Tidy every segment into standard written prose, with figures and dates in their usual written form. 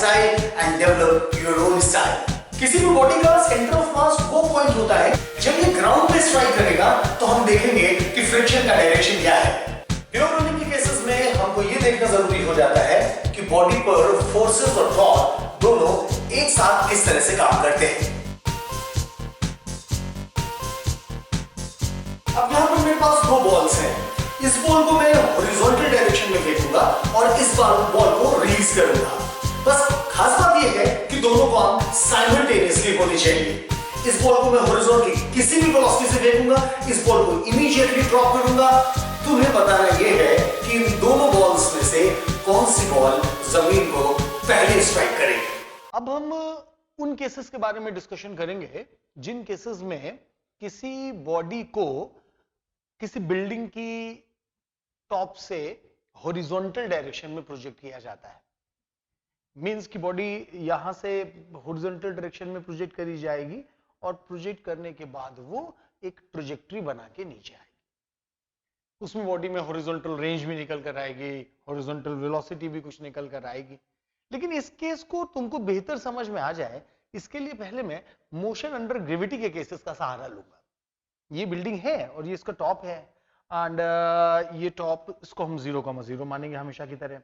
style and develop your own style. किसी भी body का सेंटर ऑफ मास वो पॉइंट होता है जब ये ग्राउंड पे स्ट्राइक करेगा तो हम देखेंगे कि फ्रिक्शन का डायरेक्शन क्या है। प्योर रोलिंग के केसेस में हमको ये देखना जरूरी हो जाता है कि बॉडी पर फोर्सेस और टॉर्क दोनों एक साथ किस तरह से काम करते हैं। अब यहां पर मेरे पास दो बॉल्स हैं। इस बॉल को मैं हॉरिजॉन्टल डायरेक्शन में फेंकूंगा और इस बॉल को रिलीज करूंगा। बस खास बात यह है कि दोनों काम साइमल्टेनियसली होनी चाहिए। इस बॉल को मैं हॉरिजॉन्टली किसी भी वेलोसिटी से फेंकूंगा, इस बॉल को इमीडिएटली ड्रॉप करूंगा। तुम्हें बताना यह है कि इन दोनों बॉल्स में से कौन सी बॉल जमीन को पहले स्ट्राइक करेगी। अब हम उन केसेस के बारे में डिस्कशन करेंगे जिन केसेस में किसी बॉडी को किसी बिल्डिंग की टॉप से हॉरिजॉन्टल डायरेक्शन में प्रोजेक्ट किया जाता है। मींस की बॉडी यहां से हॉरिजॉन्टल डायरेक्शन में प्रोजेक्ट करी जाएगी और प्रोजेक्ट करने के बाद वो एक ट्रैजेक्टरी बना के नीचे आएगी। उसमें बॉडी में हॉरिजॉन्टल रेंज भी निकल कर आएगी, हॉरिजॉन्टल वेलोसिटी भी कुछ निकल कर आएगी। लेकिन इस केस को तुमको बेहतर समझ में आ जाए, इसके लिए पहले मैं मोशन अंडर ग्रेविटी के केसेस का सहारा लूंगा। ये बिल्डिंग है और ये इसका टॉप है एंड ये टॉप इसको हम 0,0 मानेंगे हमेशा की तरह,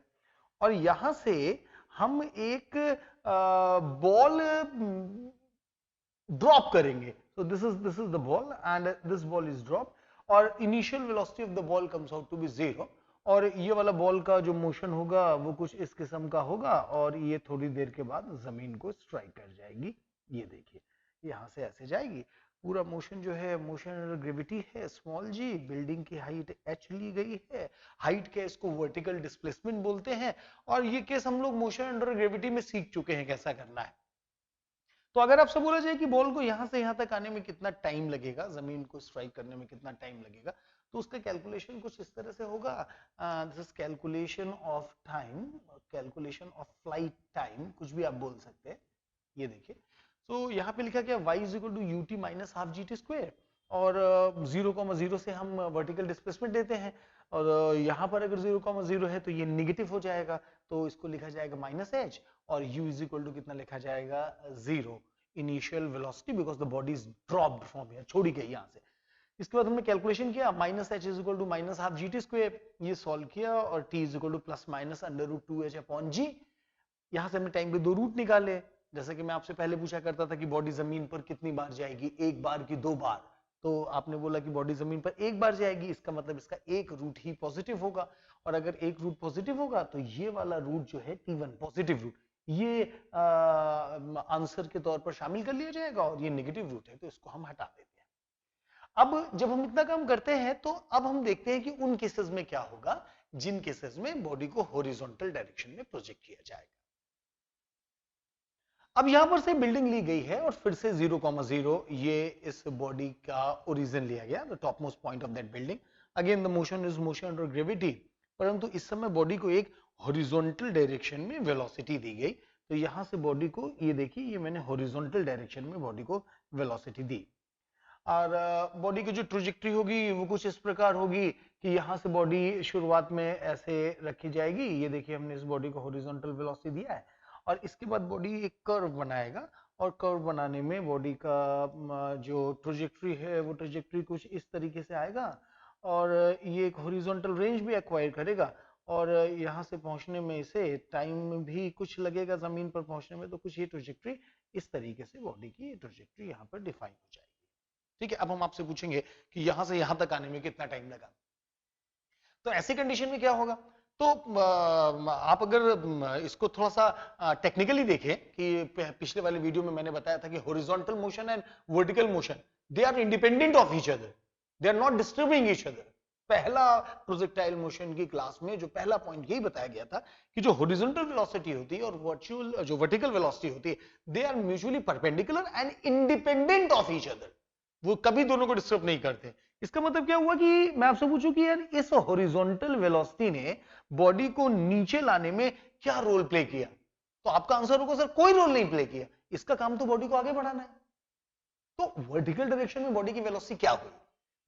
और यहां से हम एक बॉल ड्रॉप करेंगे। So this is the ball and this ball is drop और initial velocity of the ball comes out to be 0 और ये वाला बॉल का जो मोशन होगा वो कुछ इस किस्म का होगा और ये थोड़ी देर के बाद जमीन को स्ट्राइक कर जाएगी। ये देखिए यहां से ऐसे जाएगी। पूरा मोशन जो है मोशन अंडर ग्रेविटी है, स्मॉल जी। बिल्डिंग की हाइट h ली गई है। हाइट के इसको वर्टिकल डिस्प्लेसमेंट बोलते हैं और ये केस हम लोग मोशन अंडर ग्रेविटी में सीख चुके हैं कैसा करना है। तो अगर आपसे बोला जाए कि बॉल को यहां से यहां तक आने में कितना टाइम लगेगा, जमीन को स्ट्राइक करने में कितना टाइम लगेगा, तो उसका कैलकुलेशन कुछ इस तरह से होगा। This is calculation of time, calculation of flight time, कुछ भी आप बोल सकते हैं। ये देखिए तो यहाँ पे लिखा गया y is equal to ut minus half gt square और 0,0 से हम वर्टिकल डिस्प्लेसमेंट देते हैं और यहाँ पर अगर 0,0 है तो ये निगेटिव हो जाएगा, तो इसको लिखा जाएगा माइनस h और u इज इक्वल टू कितना लिखा जाएगा 0 initial velocity because the body is dropped from here, छोड़ी गई यहाँ से। इसके बाद हमने कैलकुलेशन किया minus h is equal to minus half gt square, ये सॉल्व किया और t is equal to plus minus √2h upon g। यहाँ से हमने टाइम के दो रूट निकाले। जैसे कि मैं आपसे पहले पूछा करता था कि बॉडी जमीन पर कितनी बार जाएगी, एक बार की दो बार, तो आपने बोला कि बॉडी जमीन पर एक बार जाएगी, इसका मतलब इसका एक रूट ही पॉजिटिव होगा और अगर एक रूट पॉजिटिव होगा तो ये वाला रूट जो है T1 पॉजिटिव रूट, ये आंसर के तौर पर शामिल कर लिया जाएगा और ये नेगेटिव रूट है तो इसको हम हटा देते हैं। अब जब हम इतना काम करते हैं तो अब हम देखते हैं कि उन केसेस में क्या होगा जिन केसेस में बॉडी को हॉरिजॉन्टल डायरेक्शन में प्रोजेक्ट किया जाएगा। अब यहां पर से बिल्डिंग ली गई है और फिर से 0,0 ये इस बॉडी का ओरिजिन लिया गया, the top most point of that building. Again the motion is motion under gravity, परंतु इस समय बॉडी को एक हॉरिजॉन्टल डायरेक्शन में वेलोसिटी दी गई। तो यहां से बॉडी को ये देखिए, ये मैंने हॉरिजॉन्टल डायरेक्शन में बॉडी को वेलोसिटी दी और बॉडी की जो ट्रैजेक्टरी होगी वो कुछ इस प्रकार होगी कि यहां से बॉडी शुरुआत में ऐसे रखी जाएगी। ये देखिए हमने इस बॉडी को हॉरिजॉन्टल वेलोसिटी दिया है और इसके बाद बॉडी एक कर्व बनाएगा और कर्व बनाने में बॉडी का जो ट्रैजेक्टरी है वो ट्रैजेक्टरी कुछ इस तरीके से आएगा और ये एक हॉरिजॉन्टल रेंज भी एक्वायर करेगा और यहाँ से पहुंचने में इसे टाइम भी कुछ लगेगा जमीन पर पहुंचने में, तो कुछ ये ट्रैजेक्टरी इस तरीके से बॉडी की ट्रैजेक्टरी यहाँ पर डिफाइन हो जाएगी। ठीक है, अब हम आपसे पूछेंगे कि यहाँ से यहाँ तक आने में कितना टाइम लगा। तो ऐसी कंडीशन में क्या होगा, तो आप अगर इसको थोड़ा सा टेक्निकली देखें कि पिछले वाले वीडियो में मैंने बताया था कि horizontal motion and vertical motion they are independent of each other, they are not disturbing each other. पहला प्रोजेक्टाइल मोशन की क्लास में जो पहला पॉइंट यही बताया गया था कि जो हॉरिजॉन्टल वेलोसिटी होती है और वर्चुअल जो वर्टिकल वेलोसिटी होती है they are mutually perpendicular and independent of each other, वो कभी दोनों को डिस्टर्ब नहीं करते। इसका मतलब क्या हुआ कि मैं आपसे पूछूं कि यार इस हॉरिजॉन्टल वेलोसिटी ने बॉडी को नीचे लाने में क्या रोल प्ले किया, तो आपका आंसर होगा सर कोई रोल नहीं प्ले किया, इसका काम तो बॉडी को आगे बढ़ाना है। तो वर्टिकल डायरेक्शन में बॉडी की वेलोसिटी क्या हुई,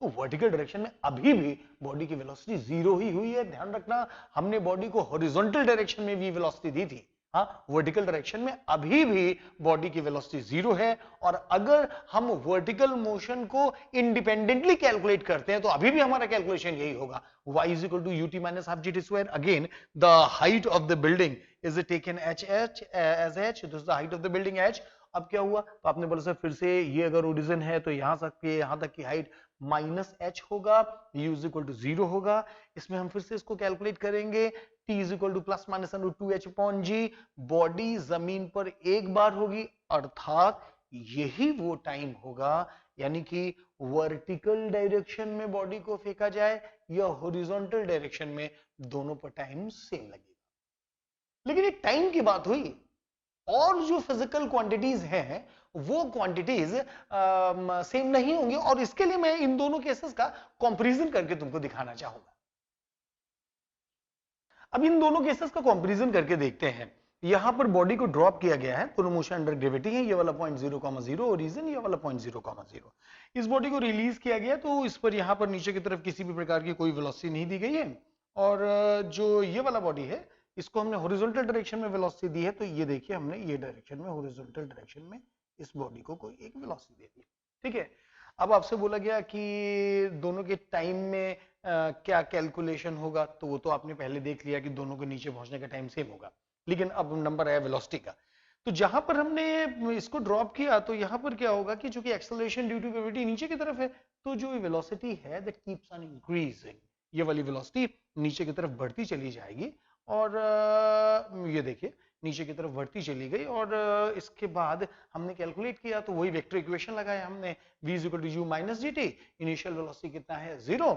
तो वर्टिकल डायरेक्शन में अभी भी बॉडी की वेलोसिटी 0 ही हुई है। ध्यान रखना, हमने बॉडी को हॉरिजॉन्टल डायरेक्शन में भी वेलोसिटी दी थी, हाँ, वर्टिकल डायरेक्शन में अभी भी बॉडी की वेलोसिटी जीरो है, और अगर हम वर्टिकल मोशन को इंडिपेंडेंटली कैलकुलेट करते हैं तो अभी भी हमारा कैलकुलेशन यही होगा, y is equal to ut minus half gt square. Again, the height of the building is taken h as h. This is the height of the building h. अब क्या हुआ, तो आपने बोला सर फिर से ये अगर ओरिजिन है तो यहां तक की हाइट माइनस एच होगा, u is equal to zero होगा. इसमें हम फिर से इसको कैलकुलेट करेंगे, t is equal to plus minus under 2h upon G. Body जमीन पर एक बार होगी, अर्थात यही वो टाइम होगा, यानी कि वर्टिकल डायरेक्शन में बॉडी को फेंका जाए या हॉरिजॉन्टल डायरेक्शन में, दोनों पर टाइम सेम लगेगा. लेकिन एक टाइम की बात हुई, और जो फिजिकल क्वांटिटीज हैं वो क्वांटिटीज सेम नहीं होंगी, और इसके लिए मैं इन दोनों केसेस का कंपैरिजन करके तुमको दिखाना चाहूंगा. अब इन दोनों केसेस का कंपैरिजन करके देखते हैं. यहां पर बॉडी को ड्रॉप किया गया है, दोनों मोशन अंडर ग्रेविटी है, ये वाला पॉइंट 0,0 और रीजन ये वाला पॉइंट 0,0. इस बॉडी को रिलीज किया गया तो इस पर यहां पर नीचे की तरफ किसी भी प्रकार की कोई वेलोसिटी नहीं दी गई है, और जो ये वाला बॉडी है इसको हमने हॉरिजॉन्टल डायरेक्शन में वेलोसिटी दी है. तो ये देखिए हमने ये डायरेक्शन में, हॉरिजॉन्टल डायरेक्शन में इस बॉडी को कोई एक वेलोसिटी दे दी. ठीक है, अब आपसे बोला गया कि दोनों के टाइम में क्या कैलकुलेशन होगा, तो वो तो आपने पहले देख लिया कि दोनों के नीचे पहुंचने का टाइम सेम होगा. लेकिन अब नंबर आया वेलोसिटी का. तो जहां पर हमने इसको ड्रॉप किया तो यहां पर क्या होगा कि चूंकि एक्सेलरेशन ड्यू टू ग्रेविटी नीचे की तरफ है, तो जो वेलोसिटी है दैट कीप्स ऑन इंक्रीजिंग, ये वाली वेलोसिटी नीचे की तरफ बढ़ती चली जाएगी, और ये देखिए नीचे की तरफ बढ़ती चली गई. और इसके बाद हमने कैलकुलेट किया तो वही वेक्टर इक्वेशन लगाया हमने, v is equal to u minus ji T. Initial velocity कितना है, zero,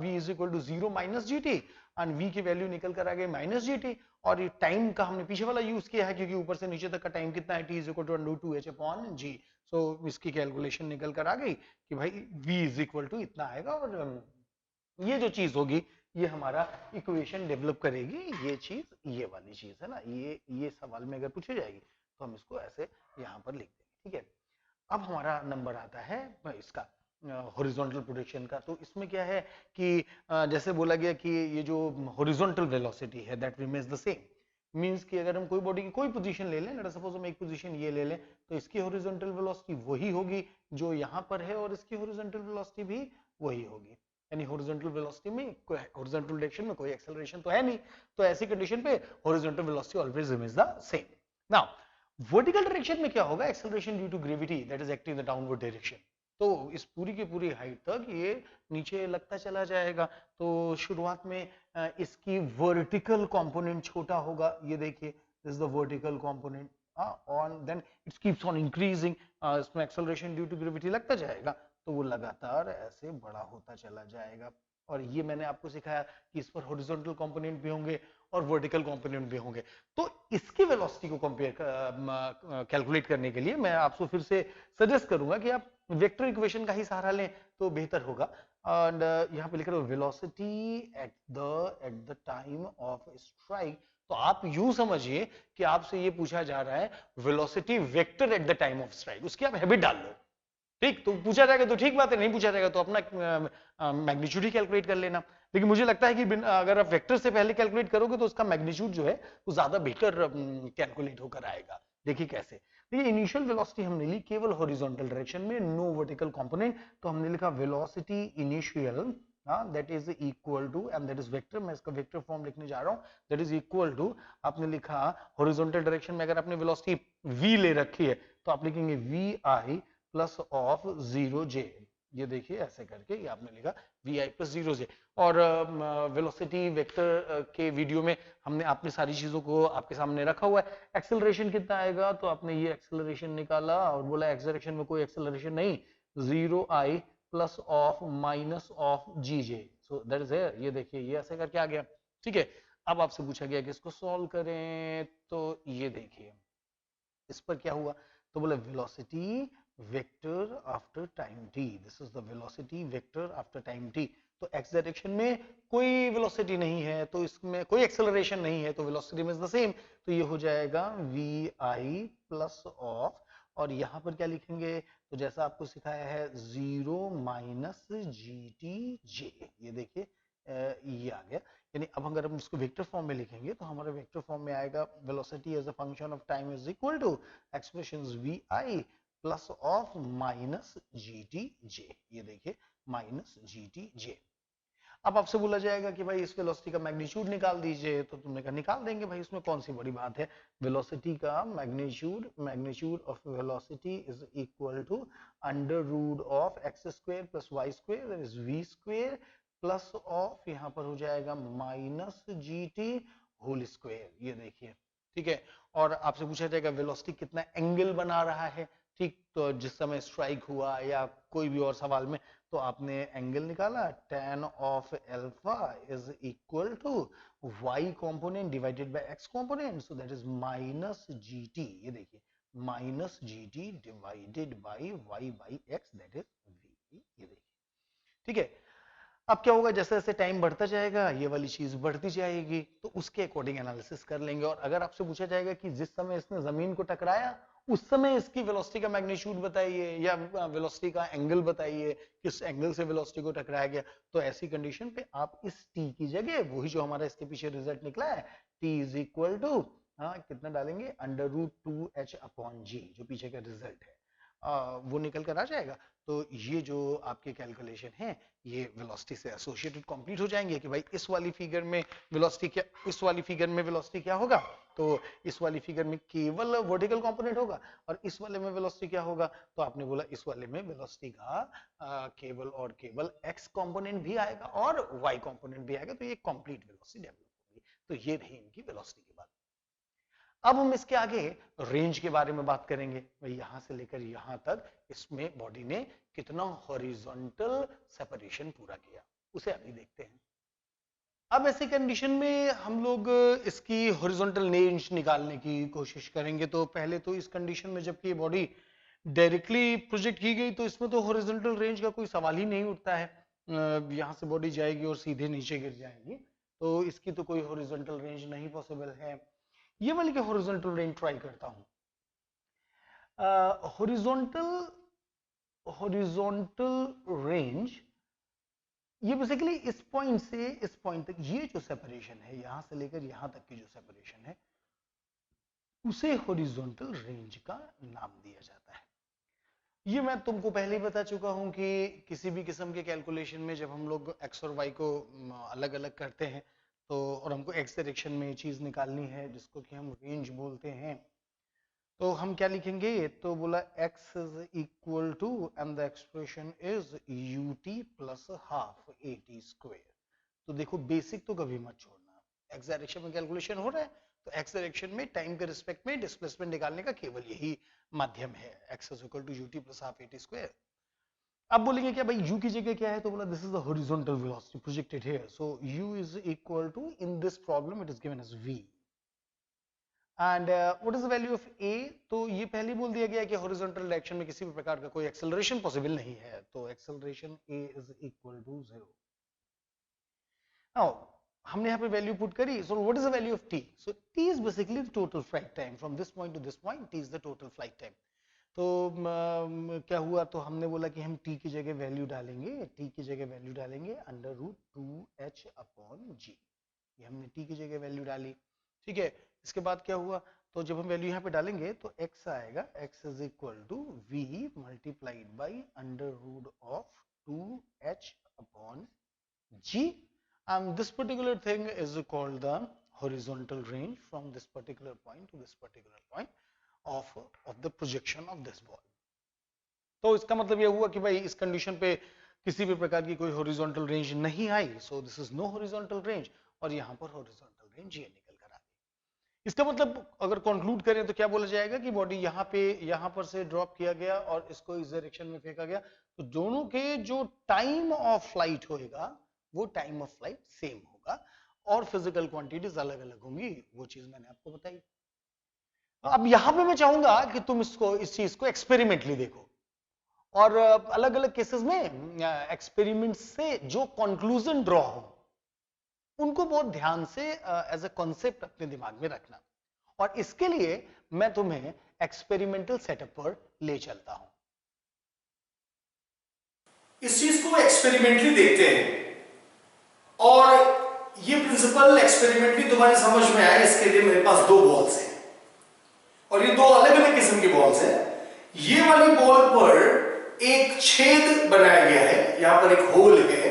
v is equal to zero minus ji T, and v की वैल्यू निकल कर आ गई माइनस जी टी. और ये टाइम का हमने पीछे वाला यूज किया है क्योंकि ऊपर से नीचे तक का टाइम कितना है, t is equal to under 2h upon g. So इसकी कैलकुलेशन निकल कर आ गई कि भाई v इज इक्वल टू इतना आएगा, और ये जो चीज होगी ये हमारा इक्वेशन डेवलप करेगी. ये चीज, ये वाली चीज है ना, ये सवाल में अगर पूछी जाएगी तो हम इसको ऐसे यहां पर लिख देंगे. ठीक है, अब हमारा नंबर आता है इसका हॉरिजॉन्टल प्रोजेक्शन का. तो इसमें क्या है कि जैसे बोला गया कि ये जो हॉरिजॉन्टल वेलोसिटी है that remains the same. Means कि अगर हम कोई बॉडी की कोई पोजीशन ले लें, लेट अस सपोज हम एक पोजीशन ये ले लें, तो इसकी हॉरिजॉन्टल वेलोसिटी वही होगी जो यहाँ पर है, और इसकी हॉरिजॉन्टल वेलोसिटी भी वही होगी. यानी हॉरिजॉन्टल वेलोसिटी में, हॉरिजॉन्टल डायरेक्शन में कोई एक्सेलरेशन तो है नहीं, तो ऐसी कंडीशन पे horizontal velocity always remains the same. Now vertical direction में क्या होगा, acceleration due to gravity that is acting in the downward direction. तो इस पूरी की पूरी हाइट तक ये नीचे लगता चला जाएगा. तो शुरुआत में इसकी वर्टिकल कंपोनेंट छोटा होगा, ये देखिए this is the vertical component, on then it keeps on increasing. इसमें एक्सेलरेशन ड्यू टू ग्रेविटी लगता जाएगा, तो वो लगातार ऐसे बड़ा होता चला जाएगा. और ये मैंने आपको सिखाया कि इस पर हॉरिजॉन्टल कंपोनेंट भी होंगे और वर्टिकल कंपोनेंट भी होंगे. तो इसकी वेलोसिटी को कंपेयर कैलकुलेट करने के लिए मैं आपको फिर से सजेस्ट करूंगा कि आप वेक्टर इक्वेशन का ही सहारा लें तो बेहतर होगा. एंड यहाँ पे लिख रहे हो velocity at the time of strike. तो आप यूं समझिए कि आपसे ये पूछा जा रहा है velocity vector at the time of strike, उसकी आप हैबिट डाल लो. ठीक, तो पूछा जाएगा तो ठीक बात है, नहीं पूछा जाएगा तो अपना मैग्नीट्यूड ही कैलकुलेट कर लेना. लेकिन मुझे लगता है कि अगर आप वेक्टर से पहले कैलकुलेट करोगे तो उसका मैग्नीट्यूड जो है वो ज्यादा बेटर कैलकुलेट होकर आएगा. देखिए कैसे. देखिए इनिशियल वेलोसिटी हमने ली केवल हॉरिजॉन्टल डायरेक्शन में, नो वर्टिकल कंपोनेंट. तो हमने लिखा velocity initial that is equal to, and that is vector, मैं इसका वेक्टर फॉर्म लिखने जा रहा हूं, दैट इज इक्वल टू, आपने लिखा हॉरिजॉन्टल डायरेक्शन में अगर आपने वेलोसिटी v ले रखी है तो आप लिखेंगे vi प्लस ऑफ 0j. ये देखिए ऐसे करके ये आपने लिखा vi प्लस 0j. और वेलोसिटी वेक्टर के वीडियो में हमने आपने सारी चीजों को आपके सामने रखा हुआ है. एक्सेलरेशन कितना आएगा, तो आपने ये एक्सेलरेशन निकाला और बोला एक्स डायरेक्शन में कोई एक्सेलरेशन नहीं, 0i plus of minus of gj. So that is here. ये देखिए ये ऐसे करके आ गया. ठीक है, अब आपसे पूछा गया कि इसको सॉल्व करें, तो ये देखिए इस पर क्या हुआ, तो बोले velocity vector after time t. This is the velocity vector after time t. तो x डायरेक्शन में कोई वेलोसिटी नहीं है, तो इसमें कोई एक्सेलरेशन नहीं है, तो वेलोसिटी इज द सेम. तो ये हो जाएगा vi प्लस ऑफ, और यहां पर क्या लिखेंगे, तो जैसा आपको सिखाया है 0 माइनस gtj. ये देखिए ये आ गया. यानी अब अगर हम इसको वेक्टर फॉर्म में लिखेंगे तो हमारा वेक्टर फॉर्म में आएगा velocity as a function of time is equal to expressions v i plus of minus ji t j. ये देखिए माइनस जी टी जे। अब आपसे बोला जाएगा कि भाई इस वेलोसिटी का मैग्नीट्यूड निकाल दीजिए, तो तुमने कहा निकाल देंगे भाई, इसमें कौन सी बड़ी बात है। वेलोसिटी का magnitude of velocity is equal to under root of X square plus Y square that is V square plus of यहाँ पर हो जाएगा माइनस जी टी होल स्क्वायर। ये देखिए ठीक है। और आपसे पूछा जाएगा वेलोसिटी कितना एंगल बना रहा है, ठीक। तो जिस समय स्ट्राइक हुआ या कोई भी और सवाल में तो आपने एंगल निकाला tan of alpha is equal to y component divided by x component, so that is minus gt। ये देखिए minus gt divided by y by x that is v। ये देखिए ठीक है। अब क्या होगा, जैसे जैसे टाइम बढ़ता जाएगा ये वाली चीज बढ़ती जाएगी, तो उसके अकॉर्डिंग एनालिसिस कर लेंगे। और अगर आपसे पूछा जाएगा कि जिस समय इसने जमीन को टकराया उस समय इसकी वेलोसिटी का मैग्नीट्यूड बताइए या वेलोसिटी का एंगल बताइए, किस एंगल से वेलोसिटी को टकराया गया, तो ऐसी कंडीशन पे आप इस t की जगह वही जो हमारा इसके पीछे रिजल्ट निकला है t इज इक्वल टू कितना डालेंगे अंडर रूट 2h अपॉन जी, जो पीछे का रिजल्ट है वो निकल कर आ जाएगा। तो ये जो आपके कैलकुलेशन है ये वेलोसिटी से एसोसिएटेड कंप्लीट हो जाएंगे कि भाई इस वाली फिगर में वेलोसिटी क्या, इस वाली फिगर में वेलोसिटी क्या होगा, तो इस वाली फिगर में केवल वर्टिकल कंपोनेंट होगा, और इस वाले में वेलोसिटी क्या होगा, तो आपने बोला इस वाले में वेलोसिटी का केवल और केवल x कंपोनेंट भी आएगा और y कंपोनेंट भी आएगा, तो ये कंप्लीट वेलोसिटी डेवलप होगी। तो ये रही इनकी वेलोसिटी की बात। अब हम इसके आगे रेंज के बारे में बात करेंगे, भाई यहां से लेकर यहां तक इसमें बॉडी ने कितना हॉरिजॉन्टल सेपरेशन पूरा किया, उसे अभी देखते हैं। अब ऐसी कंडीशन में हम लोग इसकी हॉरिजॉन्टल रेंज निकालने की कोशिश करेंगे। तो पहले तो इस कंडीशन में जबकि बॉडी डायरेक्टली प्रोजेक्ट की गई तो इसमें तो हॉरिजॉन्टल रेंज का कोई सवाल ही नहीं उठता है, यहां से बॉडी जाएगी और सीधे नीचे गिर जाएगी, तो इसकी तो कोई हॉरिजॉन्टल रेंज नहीं पॉसिबल है। ये वाली के हॉरिजॉन्टल रेंज ट्राई करता हूं। हॉरिजॉन्टल रेंज ये बेसिकली इस पॉइंट से इस पॉइंट तक ये जो सेपरेशन है, यहां से लेकर यहां तक की जो सेपरेशन है उसे हॉरिजॉन्टल रेंज का नाम दिया जाता है। ये मैं तुमको पहले ही बता चुका हूं कि किसी भी किस्म के कैलकुलेशन में जब हम लोग x और y को अलग अलग करते हैं तो और हमको x डायरेक्शन में चीज निकालनी है जिसको कि हम रेंज बोलते हैं, तो हम क्या लिखेंगे, तो बोला x is equal to and the expression is ut plus half at square. तो देखो बेसिक तो कभी मत छोड़ना, x डायरेक्शन में कैलकुलेशन हो रहा है तो x डायरेक्शन में टाइम के रिस्पेक्ट में डिस्प्लेसमेंट निकालने का केवल यही माध्यम है, x is equal to ut plus half at square. अब बोलेंगे क्या भाई u की जगह क्या है, तो बोला this is the horizontal velocity projected here, so u is equal to in this problem it is given as v and what is the value of a, तो ये पहले ही बोल दिया गया कि हॉरिजॉन्टल डायरेक्शन में किसी भी प्रकार का कोई एक्सेलरेशन पॉसिबल नहीं है, तो acceleration a is equal to 0। Now हमने यहाँ पे वैल्यू पुट करी, so what is the value of t, so t is basically the total flight time from this point to this point, t is the total flight time. तो क्या हुआ, तो हमने बोला कि हम t की जगह वैल्यू डालेंगे, t की जगह वैल्यू डालेंगे under root 2h upon g, ये हमने t की जगह वैल्यू डाली, ठीक है। इसके बाद क्या हुआ, तो जब हम वैल्यू यहाँ पे डालेंगे तो x आएगा, x is equal to v multiplied by under root of 2h upon g, and this particular thing is called the horizontal range from this particular point to this particular point of the projection of this ball। तो इसका मतलब यह हुआ कि भाई इस condition पे किसी भी प्रकार की कोई हॉरिजॉन्टल रेंज नहीं आई, so this is no horizontal range, और यहाँ पर हॉरिजॉन्टल रेंज ये निकल कर आ गई। इसका मतलब अगर कंक्लूड करें तो क्या बोला जाएगा कि बॉडी यहाँ पर से ड्रॉप किया गया और इसको इस डायरेक्शन में फेंका गया, तो दोनों के जो टाइम ऑफ फ्लाइट होगा वो टाइम ऑफ फ्लाइट सेम होगा और फिजिकल क्वांटिटीज अलग अलग होंगी, वो चीज मैंने आपको बताई। अब यहां पे मैं चाहूंगा कि तुम इस चीज को एक्सपेरिमेंटली देखो और अलग अलग केसेस में एक्सपेरिमेंट से जो कंक्लूजन ड्रॉ हो उनको बहुत ध्यान से एज अ कॉन्सेप्ट अपने दिमाग में रखना, और इसके लिए मैं तुम्हें एक्सपेरिमेंटल सेटअप पर ले चलता हूं। इस चीज को एक्सपेरिमेंटली देखते हैं और ये प्रिंसिपल एक्सपेरिमेंट भी तुम्हारी समझ में आए इसके लिए मेरे पास 2 बॉल्स हैं और ये 2 अलग अलग किस्म की बॉल्स हैं। ये वाली बॉल पर एक छेद बनाया गया है, यहां पर एक होल है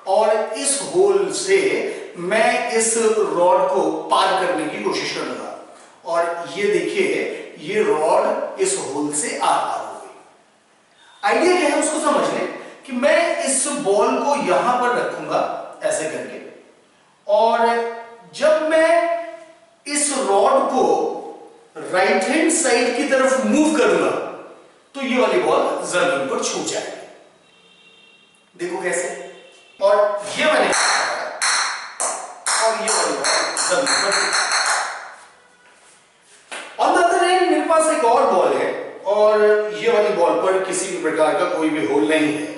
और इस होल से मैं इस रॉड को पार करने की कोशिश करूंगा और ये देखिए ये रॉड इस होल से आर पार हो गई। आइडिया क्या है उसको समझ लें कि मैं इस बॉल को यहां पर रखूंगा ऐसे करके और जब मैं इस रॉड को राइट हैंड साइड की तरफ मूव करूंगा तो ये वाली बॉल जमीन पर छू जाएगी। देखो कैसे, और ये मैंने और ये वाली बॉल जमीन पर। ऑन द अदर हैंड मेरे पास एक और बॉल है और ये वाली बॉल पर किसी भी प्रकार का कोई भी होल नहीं है।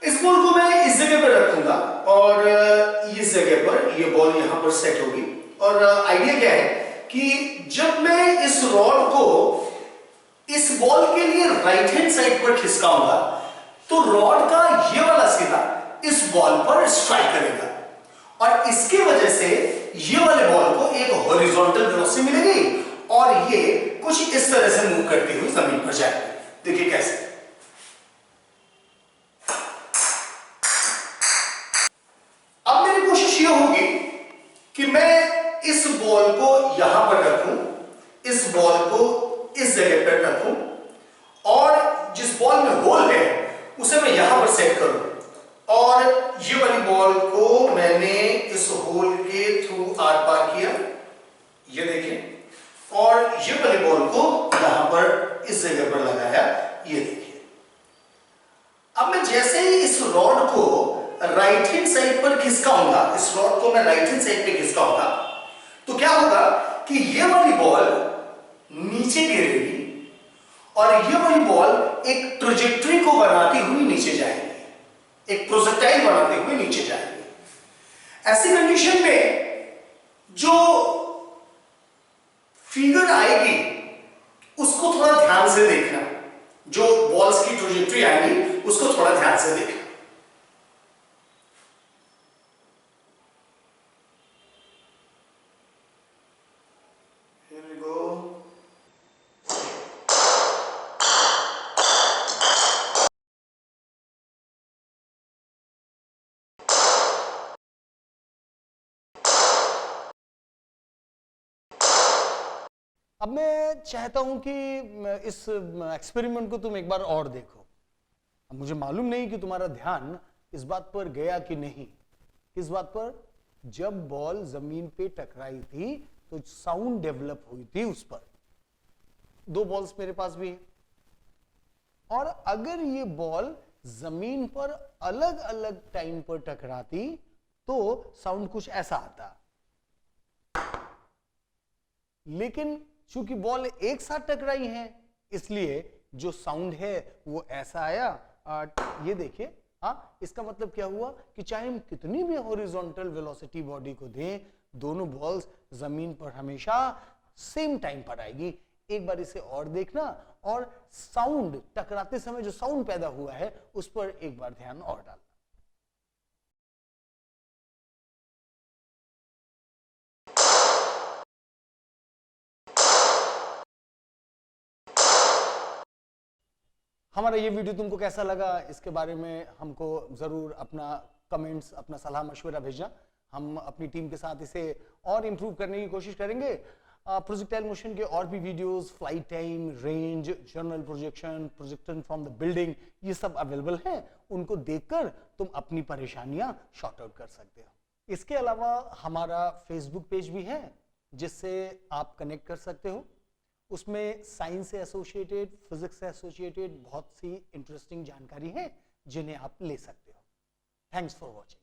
इस बॉल को मैं इस जगह पर रखूंगा और इस जगह पर ये बॉल यहां पर सेट होगी और आइडिया क्या है कि जब मैं इस रॉड को इस बॉल के लिए राइट हैंड साइड पर खिसकाऊंगा तो रॉड का ये वाला सिरा इस बॉल पर स्ट्राइक करेगा और इसकी वजह से ये वाले बॉल को एक हॉरिजॉन्टल वेलोसिटी मिलेगी और ये कुछ इस तरह से मूव करती हुई जमीन पर जाएगी। देखिए कैसे, अब मेरी कोशिश ये होगी कि मैं इस बॉल को यहां पर रखूं, इस बॉल को इस जगह पर रखूं और जिस बॉल में होल है उसे मैं यहां पर सेट करूं और ये वाली बॉल को मैंने इस होल के थ्रू आर पार किया, ये देखिए, और ये वाली बॉल को यहां पर इस जगह पर लगाया, ये देखिए। अब मैं जैसे ही इस रॉड को राइट हैंड साइड पर खिसकाऊंगा, इस रॉड को मैं राइट हैंड साइड पे खिसकाऊंगा तो क्या होगा कि ये वाली बॉल नीचे गिरेगी और ये वाली बॉल एक ट्रेजेक्टरी को बनाती हुई नीचे जाएगी, एक प्रोजेक्टाइल बनाते हुए नीचे जाएगी। ऐसी कंडीशन में जो फिगर आएगी उसको थोड़ा ध्यान से देखना, जो बॉल्स की ट्रेजेक्टरी आएगी उसको थोड़ा ध्यान से देखना। Here we go. अब मैं चाहता हूं कि इस एक्सपेरिमेंट को तुम एक बार और देखो। अब मुझे मालूम नहीं कि तुम्हारा ध्यान इस बात पर गया कि नहीं। किस बात पर? जब बॉल जमीन पे टकराई थी तो साउंड डेवलप हुई थी उस पर। 2 बॉल्स मेरे पास भी है और अगर ये बॉल जमीन पर अलग अलग टाइम पर टकराती तो साउंड कुछ ऐसा आता, लेकिन चूंकि बॉल एक साथ टकराई है इसलिए जो साउंड है वो ऐसा आया। ये देखिए, इसका मतलब क्या हुआ कि चाहे हम कितनी भी हॉरिजॉन्टल वेलोसिटी बॉडी को दें, दोनों बॉल्स जमीन पर हमेशा सेम टाइम पर आएगी। एक बार इसे और देखना और साउंड टकराते समय जो साउंड पैदा हुआ है उस पर एक बार ध्यान और डालना। हमारा ये वीडियो तुमको कैसा लगा इसके बारे में हमको जरूर अपना कमेंट्स, अपना सलाह मशवरा भेजना। हम अपनी टीम के साथ इसे और इम्प्रूव करने की कोशिश करेंगे। प्रोजेक्टाइल मोशन के और भी videos, flight time, range, journal projection, projection from the building, ये सब अवेलेबल हैं। उनको देखकर तुम अपनी परेशानियां शॉर्ट आउट कर सकते हो। इसके अलावा हमारा फेसबुक पेज भी है जिससे आप कनेक्ट कर सकते हो। उसमें साइंस से एसोसिएटेड, फिजिक्स से एसोसिएटेड बहुत सी इंटरेस्टिंग जानकारी है जिन्हें आप ले सकते हो। Thanks for watching.